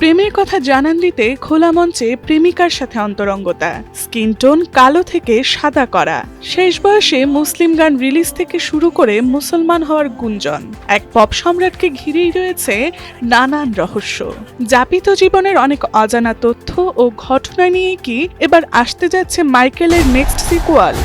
প্রেমের কথা জানান দিতে খোলা মঞ্চে প্রেমিকার সাথে অন্তরঙ্গতা, স্কিন টোন কালো থেকে সাদা করা, শেষ বয়সে মুসলিম গান রিলিজ থেকে শুরু করে মুসলমান হওয়ার গুঞ্জন, এক পপ সম্রাটকে ঘিরেই রয়েছে নানান রহস্য। যাপিত জীবনের অনেক অজানা তথ্য ও ঘটনা নিয়ে কি এবার আসতে যাচ্ছে মাইকেলের নেক্সট সিকুয়াল?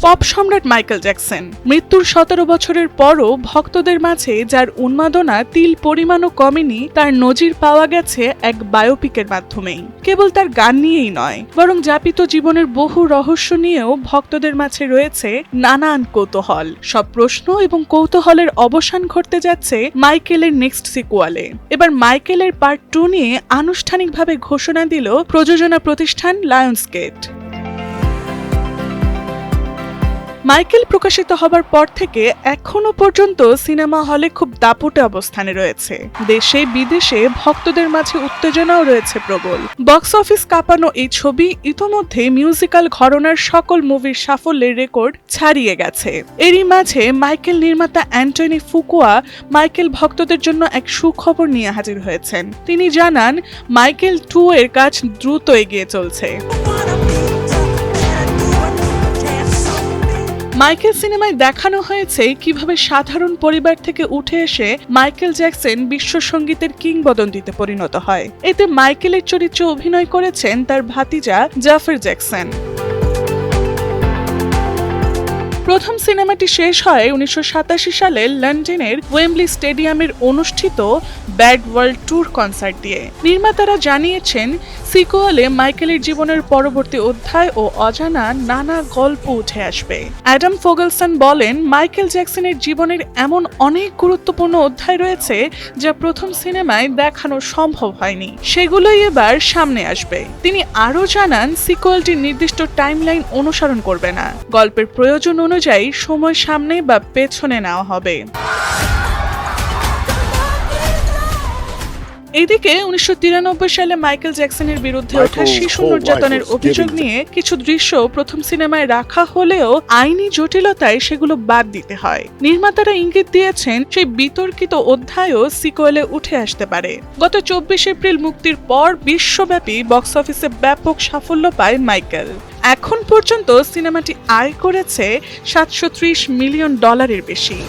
পপ সম্রাট মাইকেল জ্যাকসন মৃত্যুর 17 বছরের পরও ভক্তদের মাঝে যার উন্মাদনা তিল পরিমাণও কমেনি, তার নজির পাওয়া গেছে এক বায়োপিকের মাধ্যমেই। কেবল তার গান নিয়েই নয়, বরং যাপিত জীবনের বহু রহস্য নিয়েও ভক্তদের মাঝে রয়েছে নানান কৌতূহল। সব প্রশ্ন এবং কৌতূহলের অবসান ঘটতে যাচ্ছে মাইকেলের নেক্সট সিকুয়ালে। এবার মাইকেলের পার্ট 2 নিয়ে আনুষ্ঠানিকভাবে ঘোষণা দিল প্রযোজনা প্রতিষ্ঠান লায়ন্সগেট। মাইকেল প্রকাশিত হবার পর থেকে এখনো পর্যন্ত সিনেমা হলে খুব দাপুটে অবস্থানে রয়েছে। দেশে বিদেশে ভক্তদের মাঝে উত্তেজনাও রয়েছে প্রবল। বক্স অফিস কাঁপানো এই ছবি ইতোমধ্যে মিউজিক্যাল ঘরানার সকল মুভির সাফল্যের রেকর্ড ছাড়িয়ে গেছে। এরই মাঝে মাইকেল নির্মাতা অ্যান্টনি ফুকুয়া মাইকেল ভক্তদের জন্য এক সুখবর নিয়ে হাজির হয়েছেন। তিনি জানান, মাইকেল 2 এর কাজ দ্রুত এগিয়ে চলছে। মাইকেল সিনেমায় দেখানো হয়েছে কিভাবে সাধারণ পরিবার থেকে উঠে এসে মাইকেল জ্যাকসন বিশ্ব সঙ্গীতের কিংবদন্তিতে পরিণত হয়। এতে মাইকেলের চরিত্রে অভিনয় করেছেন তার ভাতিজা জাফর জ্যাকসন। প্রথম সিনেমাটি শেষ হয় 1987 সালে লন্ডনের ওয়েম্বলি স্টেডিয়ামের অনুষ্ঠিত ব্যাড ওয়ার্ল্ড ট্যুর কনসার্ট দিয়ে। নির্মাতারা জানিয়েছেন, সিকুয়ালে মাইকেলের জীবনের পরবর্তী অধ্যায় ও অজানা নানা গল্প উঠে আসবে। অ্যাডাম ফোগেলসন বলেন, মাইকেল জ্যাকসনের জীবনের এমন অনেক গুরুত্বপূর্ণ অধ্যায় রয়েছে যা প্রথম সিনেমায় দেখানো সম্ভব হয়নি, সেগুলোই এবার সামনে আসবে। তিনি আরও জানান, সিকুয়ালটি নির্দিষ্ট টাইমলাইন অনুসরণ করবে না, গল্পের প্রয়োজন অনুযায়ী সময় সামনে বা পেছনে নেওয়া হবে। এদিকে 1993 সালে মাইকেল জ্যাকসনের বিরুদ্ধে ওঠা শিশু নির্যাতনের অভিযোগ নিয়ে কিছু দৃশ্য প্রথম সিনেমায় রাখা হলেও আইনি জটিলতায় সেগুলো বাদ দিতে হয়। নির্মাতারা ইঙ্গিত দিয়েছেন, সেই বিতর্কিত অধ্যায়ও সিকুয়েলে উঠে আসতে পারে। গত 24 এপ্রিল মুক্তির পর বিশ্বব্যাপী বক্স অফিসে ব্যাপক সাফল্য পায় মাইকেল। এখন পর্যন্ত সিনেমাটি আয় করেছে $730 মিলিয়ন বেশি।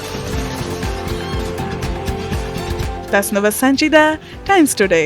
তাসনভা সঞ্জিদা, টাইমস টুডে।